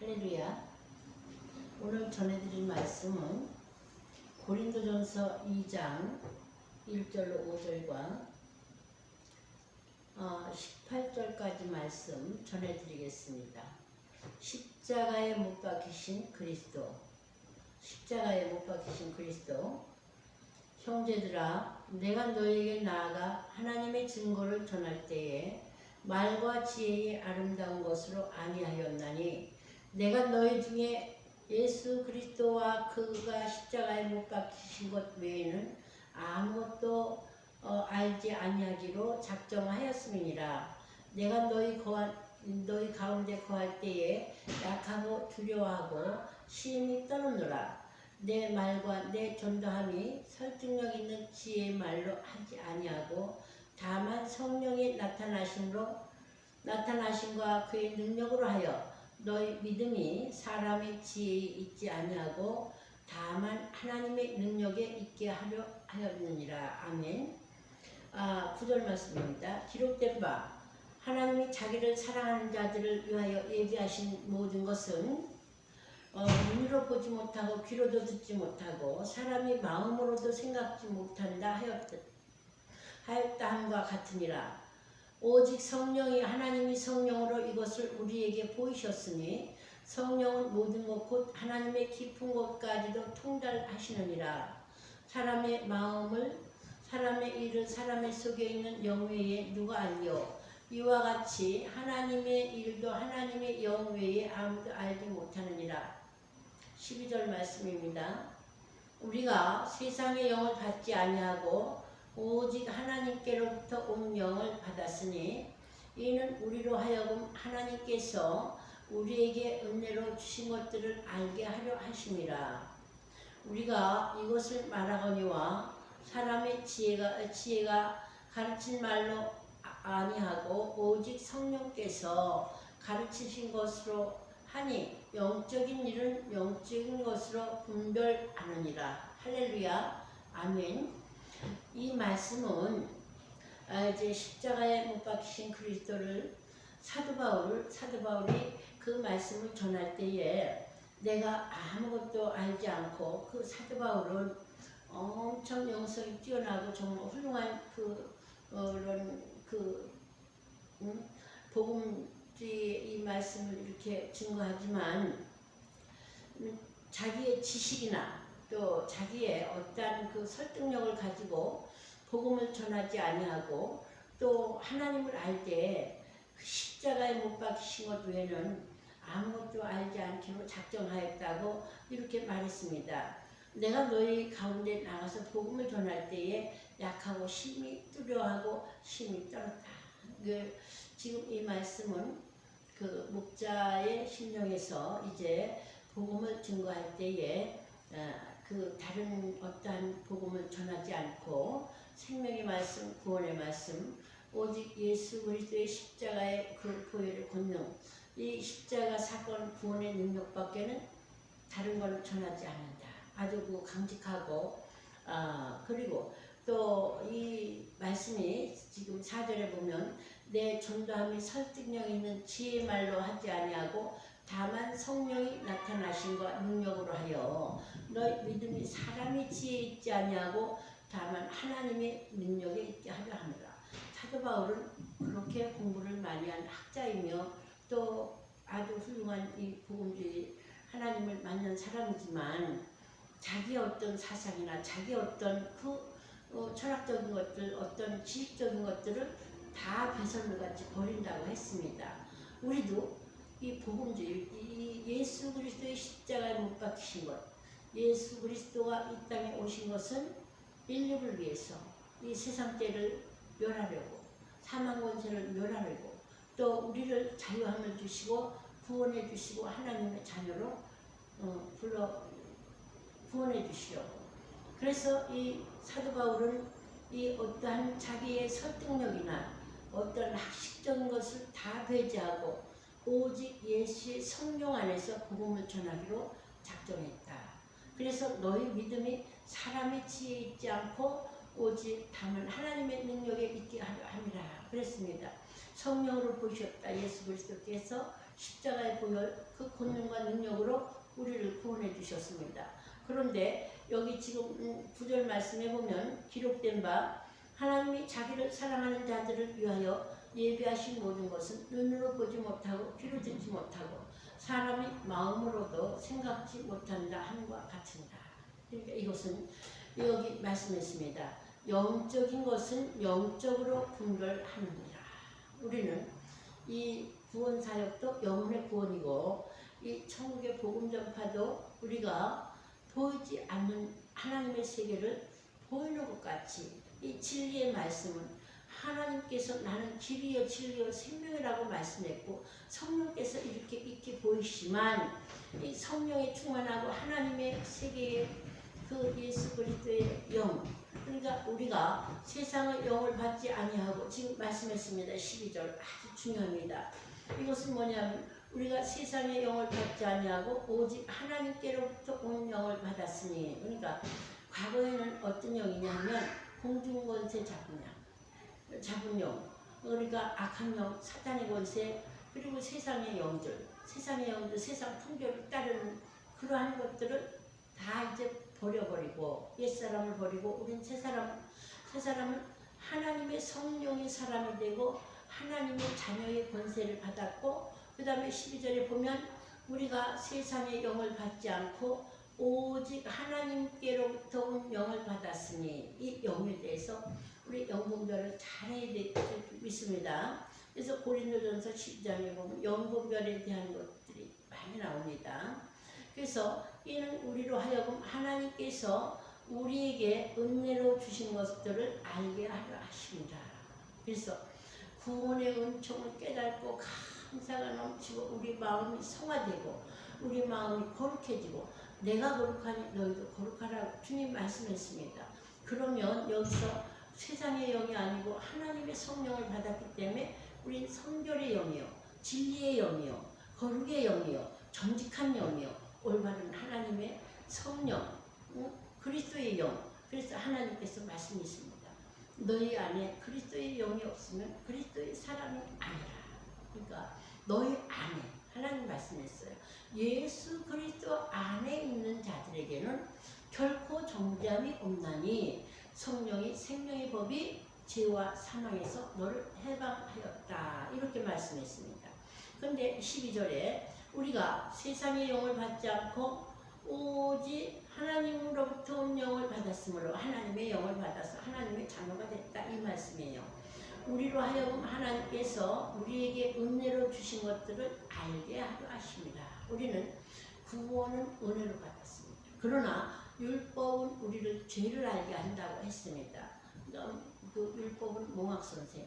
할렐루야. 오늘 전해드릴 말씀은 고린도전서 2장 1절로 5절과 18절까지 말씀 전해드리겠습니다. 십자가에 못 박히신 그리스도, 십자가에 못 박히신 그리스도. 형제들아, 내가 너희에게 나아가 하나님의 증거를 전할 때에 말과 지혜의 아름다운 것으로 아니하였나니, 내가 너희 중에 예수 그리스도와 그가 십자가에 못 박히신 것 외에는 아무것도 알지 아니하기로 작정하였음이니라. 내가 너희 가운데 거할 때에 약하고 두려워하고 심히 떠느노라. 내 말과 내 전도함이 설득력 있는 지혜의 말로 하지 아니하고 다만 성령의 나타나심과 그의 능력으로 하여 너희 믿음이 사람의 지혜에 있지 아니하고 다만 하나님의 능력에 있게 하려 하였느니라. 아멘. 9절 말씀입니다. 기록된 바 하나님이 자기를 사랑하는 자들을 위하여 예비하신 모든 것은 눈으로 보지 못하고 귀로도 듣지 못하고 사람이 마음으로도 생각지 못한다 하였다 함과 같으니라. 오직 성령이 하나님이 성령으로 이것을 우리에게 보이셨으니 성령은 모든 것 곧 하나님의 깊은 곳까지도 통달하시느니라. 사람의 마음을, 사람의 일을 사람의 속에 있는 영 외에 누가 알려? 이와 같이 하나님의 일도 하나님의 영 외에 아무도 알지 못하느니라. 12절 말씀입니다. 우리가 세상의 영을 받지 아니하고 오직 하나님께로부터 온 영을 받았으니, 이는 우리로 하여금 하나님께서 우리에게 은혜로 주신 것들을 알게 하려 하심이라. 우리가 이것을 말하거니와 사람의 지혜가 가르친 말로 아니하고 오직 성령께서 가르치신 것으로 하니 영적인 일은 영적인 것으로 분별하느니라. 할렐루야. 아멘. 이 말씀은 이제 십자가에 못 박히신 그리스도를 사도 바울이 그 말씀을 전할 때에 내가 아무것도 알지 않고, 그 사도 바울은 엄청 영성이 뛰어나고 정말 훌륭한 복음주의 이 말씀을 이렇게 증거하지만 자기의 지식이나 또 자기의 어떠한 그 설득력을 가지고 복음을 전하지 아니하고 또 하나님을 알 때 그 십자가에 못 박히신 것 외에는 아무것도 알지 않기로 작정하였다고 이렇게 말했습니다. 내가 너희 가운데 나가서 복음을 전할 때에 약하고 심히 두려워하고 심히 떨었다. 지금 이 말씀은 그 목자의 심령에서 이제 복음을 증거할 때에 그 다른 어떠한 복음을 전하지 않고 생명의 말씀, 구원의 말씀, 오직 예수 그리스도의 십자가의 그 보혈의 권능, 이 십자가 사건 구원의 능력밖에는 다른 걸 전하지 않는다. 아주 그 강직하고 그리고 또 이 말씀이 지금 4절에 보면 내 전도함이 설득력 있는 지혜의 말로 하지 아니하고 다만 성령이 나타나심과 능력으로 하여 너희 믿음이 사람의 지혜에 있지 아니하고 다만 하나님의 능력에 있게 하려 하느라. 사도 바울은 그렇게 공부를 많이 한 학자이며 또 아주 훌륭한 이 복음주의 하나님을 만난 사람이지만 자기 어떤 사상이나 자기 어떤 철학적인 것들, 어떤 지식적인 것들을 다 배설물같이 버린다고 했습니다. 우리도 이 복음주의, 이 예수 그리스도의 십자가에 못 박히신 것, 예수 그리스도가 이 땅에 오신 것은 인류를 위해서 이 세상 때를 멸하려고, 사망 권세를 멸하려고, 또 우리를 자유함을 주시고 구원해 주시고 하나님의 자녀로 구원해 주시려고. 그래서 이 사도 바울은 이 어떠한 자기의 설득력이나 어떤 학식적인 것을 다 배제하고 오직 예수의 성령 안에서 복음을 전하기로 작정했다. 그래서 너희 믿음이 사람의 지혜에 있지 않고 오직 다만 하나님의 능력에 있게 하려 함이라 그랬습니다. 성령으로 보셨다. 예수 그리스도께서 십자가의 보혈 그 권능과 능력으로 우리를 구원해 주셨습니다. 그런데 여기 지금 9절 말씀에 보면 기록된 바 하나님이 자기를 사랑하는 자들을 위하여 예비하신 모든 것은 눈으로 보지 못하고 귀로 듣지 못하고 사람이 마음으로도 생각지 못한다 함과 같은다. 그러니까 이것은 여기 말씀했습니다. 영적인 것은 영적으로 분별하느니라. 우리는 이 구원 사역도 영혼의 구원이고 이 천국의 복음 전파도 우리가 보이지 않는 하나님의 세계를 보이는 것 같이 이 진리의 말씀은 하나님께서 나는 길이요 진리요 생명이라고 말씀했고 성령께서 이렇게 있게 보이시지만 이 성령에 충만하고 하나님의 세계의 그 예수 그리스도의 영, 그러니까 우리가 세상의 영을 받지 아니하고 지금 말씀했습니다. 12절 아주 중요합니다. 이것은 뭐냐면 우리가 세상의 영을 받지 아니하고 오직 하나님께로부터 온 영을 받았으니, 그러니까 과거에는 어떤 영이냐 하면 공중권세 잡은 영, 그러니까 악한 영, 사탄의 권세, 그리고 세상의 영들, 세상 풍조를 따르는 그러한 것들을 다 이제 버려버리고 옛사람을 버리고 우린 새 사람은 하나님의 성령의 사람이 되고 하나님의 자녀의 권세를 받았고, 그 다음에 12절에 보면 우리가 세상의 영을 받지 않고 오직 하나님께로부터 온 영을 받았으니, 이 영에 대해서 우리 영분별을 잘해야 될 줄 믿습니다. 그래서 고린도전서 12장에 보면 영분별에 대한 것들이 많이 나옵니다. 그래서 이는 우리로 하여금 하나님께서 우리에게 은혜로 주신 것들을 알게 하려 하십니다. 그래서 구원의 은총을 깨닫고 감사가 넘치고 우리 마음이 성화되고 우리 마음이 거룩해지고 내가 거룩하니 너희도 거룩하라고 주님 말씀했습니다. 그러면 여기서 세상의 영이 아니고 하나님의 성령을 받았기 때문에 우린 성결의 영이요, 진리의 영이요, 거룩의 영이요, 정직한 영이요, 올바른 하나님의 성령, 그리스도의 영. 그래서 하나님께서 말씀이십니다. 너희 안에 그리스도의 영이 없으면 그리스도의 사람이 아니라. 그러니까 너희 안에 하나님 말씀했어요. 예수 그리스도 안에 있는 자들에게는 결코 정죄함이 없나니 성령이 생명의 법이 죄와 사망에서 너를 해방하였다. 이렇게 말씀했습니다. 그런데 12절에 우리가 세상의 영을 받지 않고 오직 하나님으로부터 온 영을 받았으므로 하나님의 영을 받아서 하나님의 자녀가 됐다. 이 말씀이에요. 우리로 하여금 하나님께서 우리에게 은혜로 주신 것들을 알게 하려 하십니다. 우리는 구원은 은혜로 받았습니다. 그러나 율법은 우리를 죄를 알게 한다고 했습니다. 그 율법은 몽학선생,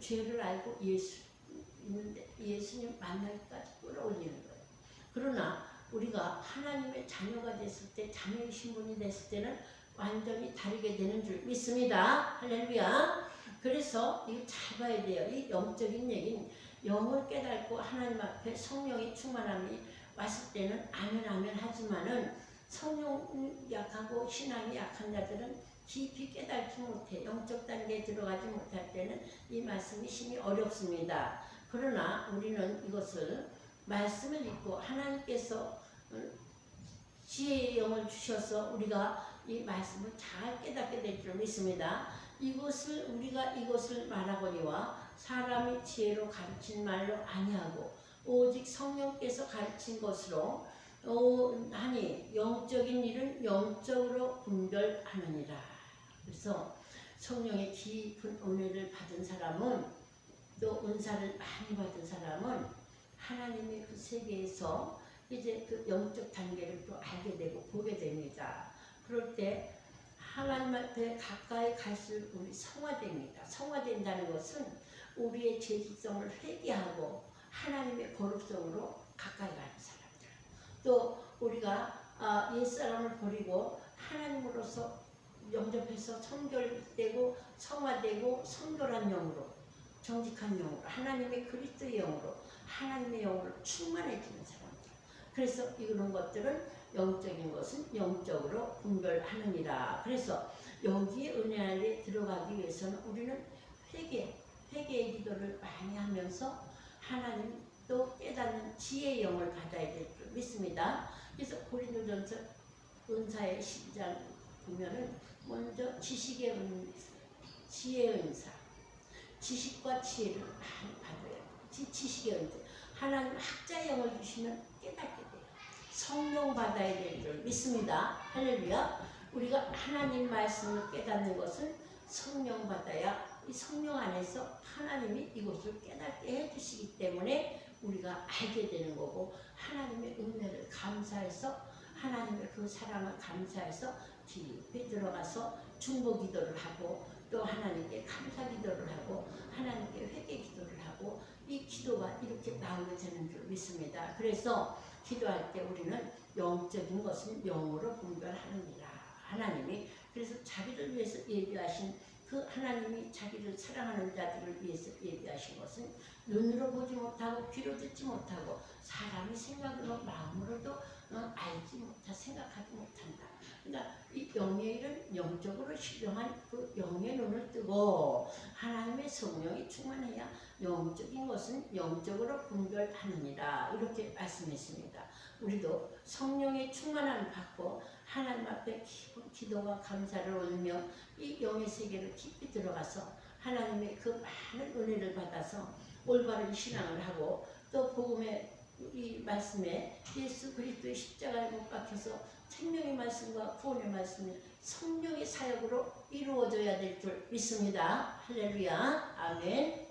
죄를 알고 예수님 만날까지 끌어올리는 거예요. 그러나 우리가 하나님의 자녀가 됐을 때, 자녀의 신분이 됐을 때는 완전히 다르게 되는 줄 믿습니다. 할렐루야. 그래서 이거 잘 봐야 돼요. 이 영적인 얘기는 영을 깨닫고 하나님 앞에 성령의 충만함이 왔을 때는 아멘 하지만은 성령 약하고 신앙이 약한 자들은 깊이 깨닫지 못해 영적 단계에 들어가지 못할 때는 이 말씀이 심히 어렵습니다. 그러나 우리는 이것을 말씀을 읽고 하나님께서 지혜의 영을 주셔서 우리가 이 말씀을 잘 깨닫게 될 줄 믿습니다. 우리가 이것을 말하거니와 사람이 지혜로 가르친 말로 아니하고 오직 성령께서 가르친 것으로 하니 영적인 일은 영적으로 분별하느니라. 그래서 성령의 깊은 은혜를 받은 사람은, 또 은사를 많이 받은 사람은 하나님의 그 세계에서 이제 그 영적 단계를 또 알게 되고 보게 됩니다. 그럴 때 하나님 앞에 가까이 갈수록 우리 성화됩니다. 성화된다는 것은 우리의 죄질성을 회개하고 하나님의 거룩성으로 가까이 가는 사람들. 또 우리가 옛사람을 버리고 하나님으로서 영접해서 성결되고 성화되고 성결한 영으로, 정직한 영으로, 하나님의 그리스도의 영으로, 하나님의 영으로 충만해지는 사람들. 그래서 이런 것들은 영적인 것은 영적으로 분별하느니라. 그래서 여기에 은혜 안에 들어가기 위해서는 우리는 회개의 기도를 많이 하면서 하나님 또 깨닫는 지혜의 영을 받아야 될 줄 믿습니다. 그래서 고린도전서 은사의 10장 보면은 먼저 지혜의 은사, 지식과 지혜를 많이 받아야 돼요. 지식의 은사. 하나님 학자의 영을 주시면 깨닫게 돼요. 성령 받아야 될 줄 믿습니다. 할렐루야. 우리가 하나님 말씀을 깨닫는 것은 성령 받아야 이 성령 안에서 하나님이 이것을 깨닫게 해주시기 때문에 우리가 알게 되는 거고, 하나님의 은혜를 감사해서 하나님의 그 사랑을 감사해서 깊이 들어가서 중보 기도를 하고 또 하나님께 감사 기도를 하고 하나님께 회개 기도를 하고 이 기도가 이렇게 나오게 되는 줄 믿습니다. 그래서 기도할 때 우리는 영적인 것은 영으로 분별하느니라. 하나님이 그래서 자기를 위해서 예비하신 그 하나님이 자기를 사랑하는 자들을 위해서 예비하신 것은 눈으로 보지 못하고 귀로 듣지 못하고 사람이 생각으로 마음으로도 알지 못하 생각하지 못한다. 그러니까 이 영의 일은 영적으로 신령한 그 영의 눈을 뜨고 하나님의 성령이 충만해야 영적인 것은 영적으로 분별하느니라. 이렇게 말씀했습니다. 우리도 성령의 충만함을 받고 하나님 앞에 깊은 기도와 감사를 올리며 이 영의 세계를 깊이 들어가서 하나님의 그 많은 은혜를 받아서 올바른 신앙을 하고 또 복음의 이 말씀에 예수 그리스도의 십자가에 못 박혀서 생명의 말씀과 구원의 말씀이 성령의 사역으로 이루어져야 될 줄 믿습니다. 할렐루야. 아멘.